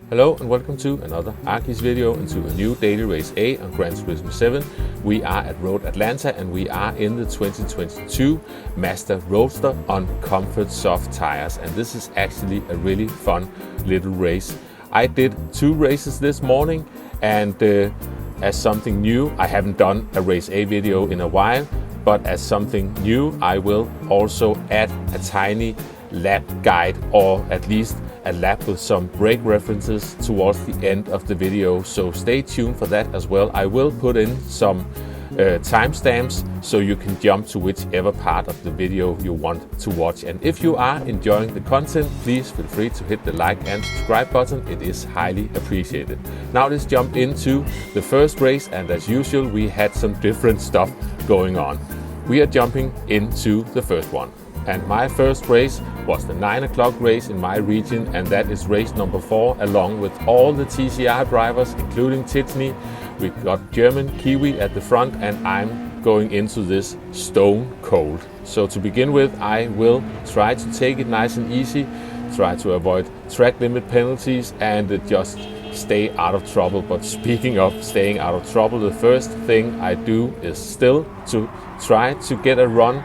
Hello and welcome to another Arkis video and to a new Daily Race A on Gran Turismo 7. We are at Road Atlanta and we are in the 2022 Mazda Roadster on comfort soft tires, and this is actually a really fun little race. I did 2 races this morning, and as something new, I haven't done a Race A video in a while, but as something new I will also add a tiny lap guide, or at least a lap with some brake references towards the end of the video, so stay tuned for that as well. I will put in some timestamps so you can jump to whichever part of the video you want to watch. And if you are enjoying the content, please feel free to hit the like and subscribe button. It is highly appreciated. Now let's jump into the first race, and as usual we had some different stuff going on. We are jumping into the first one. And my first race was the 9 o'clock race in my region, and that is race number 4 along with all the TCR drivers including Titney. We got German Kiwi at the front, and I'm going into this stone cold. So to begin with, I will try to take it nice and easy, try to avoid track limit penalties and just stay out of trouble. But speaking of staying out of trouble, the first thing I do is still to try to get a run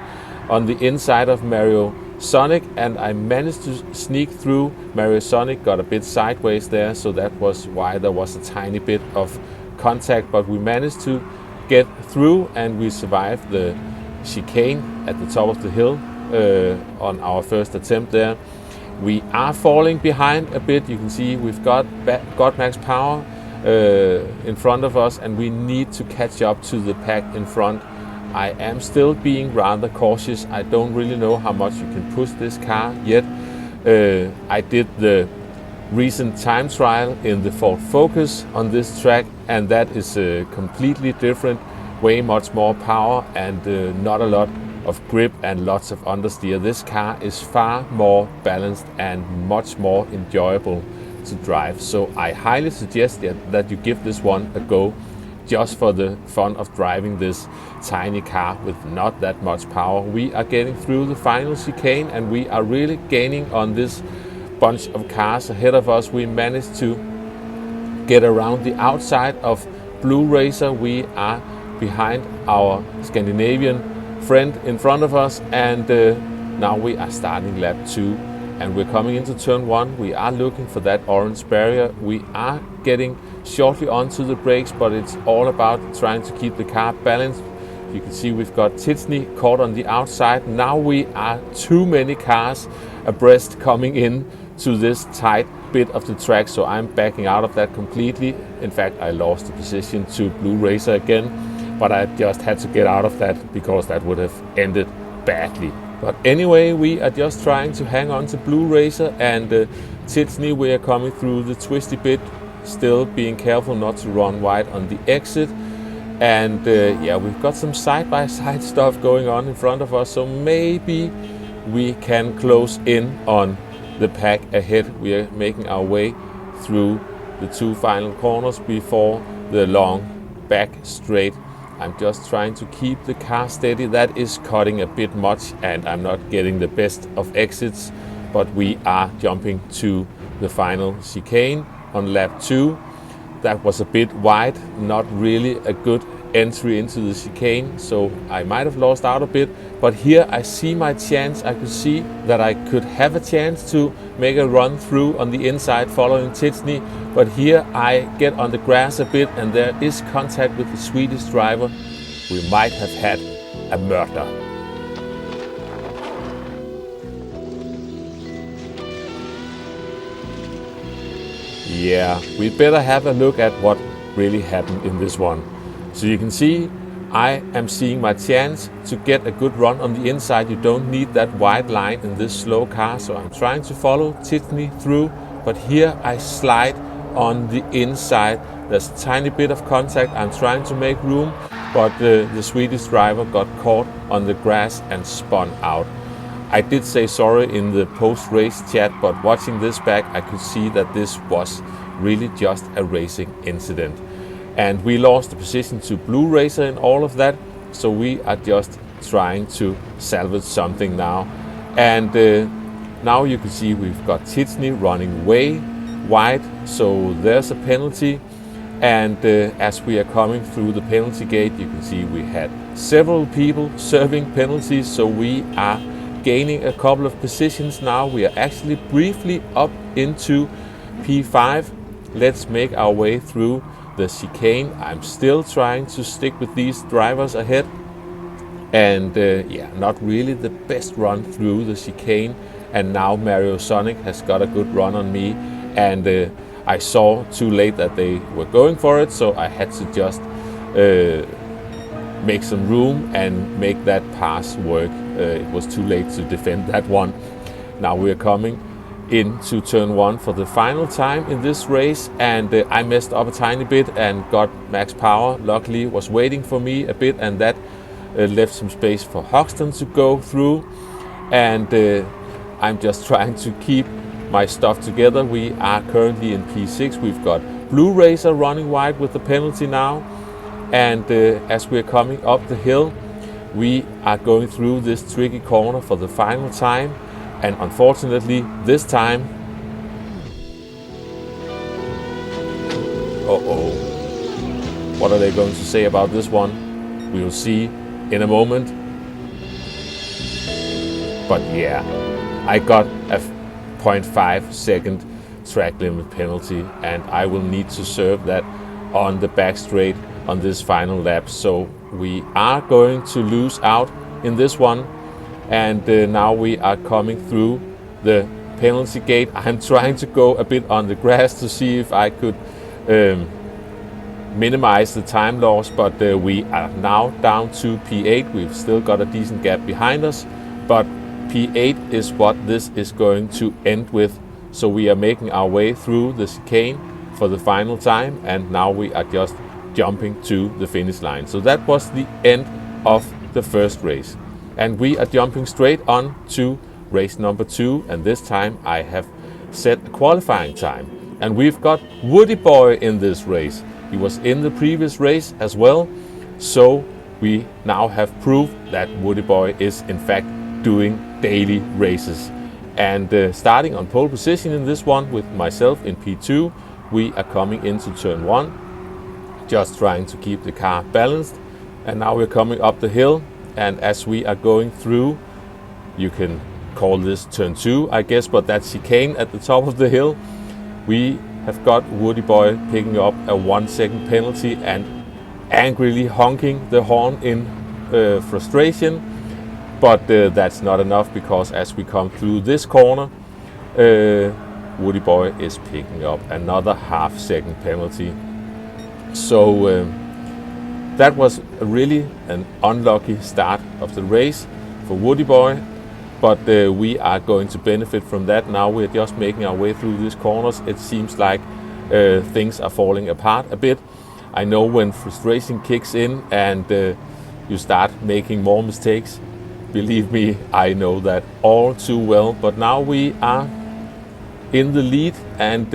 on the inside of Mario Sonic, and I managed to sneak through. Mario Sonic got a bit sideways there, so that was why there was a tiny bit of contact, but we managed to get through and we survived the chicane at the top of the hill on our first attempt there. We are falling behind a bit. You can see we've got max power in front of us, and we need to catch up to the pack in front. I am still being rather cautious. I don't really know how much you can push this car yet. I did the recent time trial in the Ford Focus on this track, and that is completely different, way much more power and not a lot of grip and lots of understeer. This car is far more balanced and much more enjoyable to drive, so I highly suggest that you give this one a go, just for the fun of driving this tiny car with not that much power. We are getting through the final chicane and we are really gaining on this bunch of cars ahead of us. We managed to get around the outside of Blue Racer. We are behind our Scandinavian friend in front of us, and now we are starting lap 2 and we're coming into turn 1. We are looking for that orange barrier. We are getting shortly onto the brakes, but it's all about trying to keep the car balanced. You can see we've got Titney caught on the outside. Now we are too many cars abreast coming in to this tight bit of the track, so I'm backing out of that completely. In fact, I lost the position to Blue Racer again, but I just had to get out of that because that would have ended badly. But anyway, we are just trying to hang on to Blue Racer, and Titney, we are coming through the twisty bit, still being careful not to run wide on the exit. And yeah, we've got some side-by-side stuff going on in front of us, so maybe we can close in on the pack ahead. We are making our way through the 2 final corners before the long back straight. I'm just trying to keep the car steady. That is cutting a bit much and I'm not getting the best of exits, but we are jumping to the final chicane on lap 2. That was a bit wide, not really a good entry into the chicane, so I might have lost out a bit, but here I see my chance. I could see that I could have a chance to make a run through on the inside following Titney, but here I get on the grass a bit and there is contact with the Swedish driver. We might have had a murder. Yeah, we better have a look at what really happened in this one. So you can see I am seeing my chance to get a good run on the inside. You don't need that wide line in this slow car, so I'm trying to follow Titney through, but here I slide on the inside. There's a tiny bit of contact. I'm trying to make room, but the Swedish driver got caught on the grass and spun out. I did say sorry in the post-race chat, but watching this back I could see that this was really just a racing incident. And we lost the position to Blue Racer in all of that, so we are just trying to salvage something now. And now you can see we've got Titney running way wide, so there's a penalty. And as we are coming through the penalty gate, you can see we had several people serving penalties, so we are gaining a couple of positions now. We are actually briefly up into P5. Let's make our way through the chicane. I'm still trying to stick with these drivers ahead, and yeah, not really the best run through the chicane. And now Mario Sonic has got a good run on me, and I saw too late that they were going for it, so I had to just make some room and make that pass work. It was too late to defend that one. Now we're coming into turn 1 for the final time in this race, and I messed up a tiny bit and got max power. Luckily was waiting for me a bit, and that left some space for Hoxton to go through. And I'm just trying to keep my stuff together. We are currently in P6. We've got Blue Racer running wide with the penalty now. And as we're coming up the hill, we are going through this tricky corner for the final time. And unfortunately, this time, uh-oh, what are they going to say about this one? We will see in a moment. But yeah, I got a 0.5 second track limit penalty, and I will need to serve that on the back straight on this final lap. So we are going to lose out in this one. And now we are coming through the penalty gate. I'm trying to go a bit on the grass to see if I could minimize the time loss, but we are now down to P8. We've still got a decent gap behind us, but P8 is what this is going to end with. So we are making our way through the chicane for the final time, and now we are just jumping to the finish line. So that was the end of the first race. And we are jumping straight on to race number 2, and this time I have set a qualifying time. And we've got Woody Boy in this race. He was in the previous race as well, so we now have proof that Woody Boy is in fact doing daily races. And starting on pole position in this one with myself in P2, we are coming into turn 1, just trying to keep the car balanced. And now we're coming up the hill. And as we are going through, you can call this turn 2, I guess, but that's chicane at the top of the hill. We have got Woody Boy picking up a 1 second penalty and angrily honking the horn in frustration. But that's not enough, because as we come through this corner, Woody Boy is picking up another half second penalty. So that was really an unlucky start of the race for Woody Boy, but we are going to benefit from that. Now we're just making our way through these corners. It seems like things are falling apart a bit. I know when frustration kicks in and you start making more mistakes. Believe me, I know that all too well. But now we are in the lead, and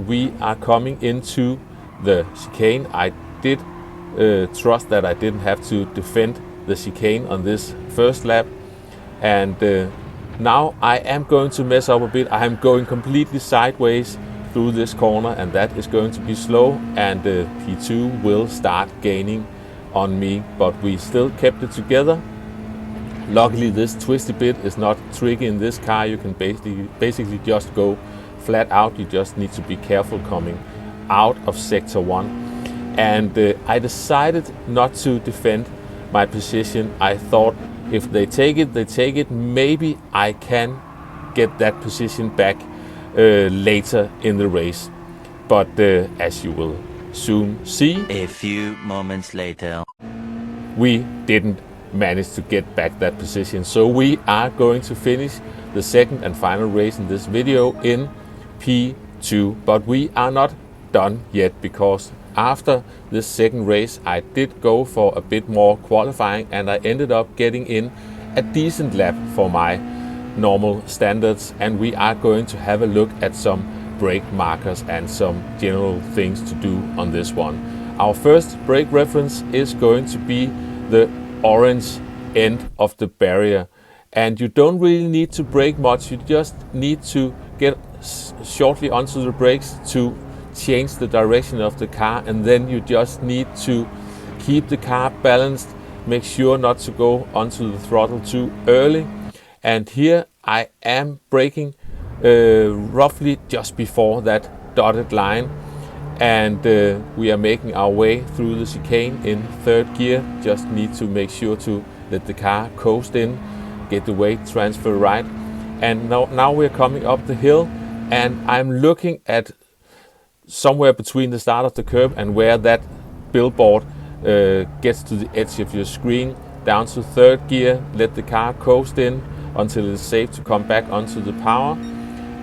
we are coming into the chicane. I did trust that I didn't have to defend the chicane on this first lap, and now I am going to mess up a bit. I am going completely sideways through this corner, and that is going to be slow, and P2 will start gaining on me, but we still kept it together. Luckily, this twisty bit is not tricky in this car. You can basically just go flat out. You just need to be careful coming out of sector 1. And I decided not to defend my position. I thought if they take it, they take it. Maybe I can get that position back later in the race. But as you will soon see, a few moments later, we didn't manage to get back that position. So we are going to finish the second and final race in this video in P2. But we are not done yet, because after this second race I did go for a bit more qualifying, and I ended up getting in a decent lap for my normal standards. And we are going to have a look at some brake markers and some general things to do on this one. Our first brake reference is going to be the orange end of the barrier, and you don't really need to brake much. You just need to get shortly onto the brakes to change the direction of the car, and then you just need to keep the car balanced, make sure not to go onto the throttle too early. And here I am braking roughly just before that dotted line, and we are making our way through the chicane in third gear. Just need to make sure to let the car coast in, get the weight transfer right. And now we're coming up the hill, and I'm looking at somewhere between the start of the curve and where that billboard gets to the edge of your screen. Down to third gear, let the car coast in until it's safe to come back onto the power.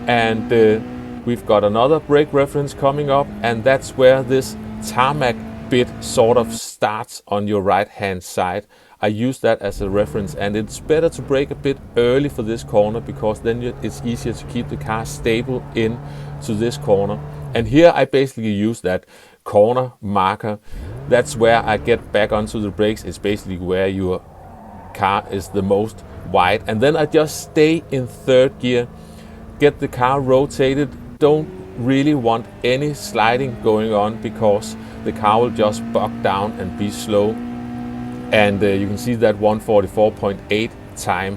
And we've got another brake reference coming up, and that's where this tarmac bit sort of starts on your right hand side. I use that as a reference, and it's better to brake a bit early for this corner, because then it's easier to keep the car stable in to this corner. And here I basically use that corner marker. That's where I get back onto the brakes. It's basically where your car is the most wide. And then I just stay in third gear, get the car rotated. Don't really want any sliding going on, because the car will just bog down and be slow. And you can see that 1:44.8 time.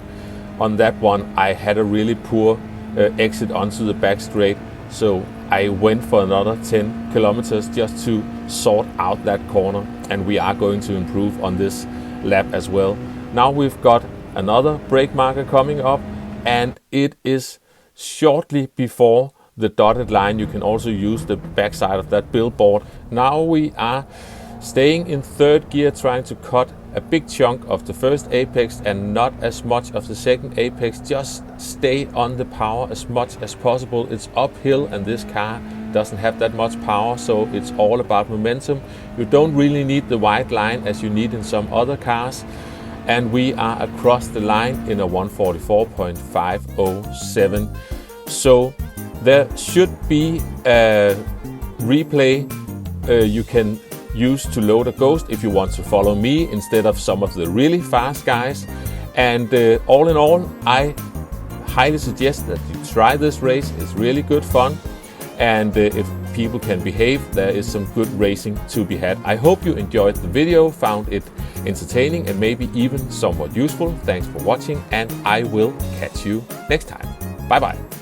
On that one, I had a really poor exit onto the back straight, so I went for another 10 kilometers just to sort out that corner, and we are going to improve on this lap as well. Now we've got another brake marker coming up, and it is shortly before the dotted line. You can also use the backside of that billboard. Now we are staying in third gear, trying to cut a big chunk of the first apex and not as much of the second apex. Just stay on the power as much as possible. It's uphill, and this car doesn't have that much power, so it's all about momentum. You don't really need the wide line as you need in some other cars. And we are across the line in a 1:44.507. So there should be a replay you can use to load a ghost if you want to follow me instead of some of the really fast guys. And all in all, I highly suggest that you try this race. It's really good fun, and if people can behave, there is some good racing to be had. I hope you enjoyed the video, found it entertaining and maybe even somewhat useful. Thanks for watching, and I will catch you next time. Bye bye.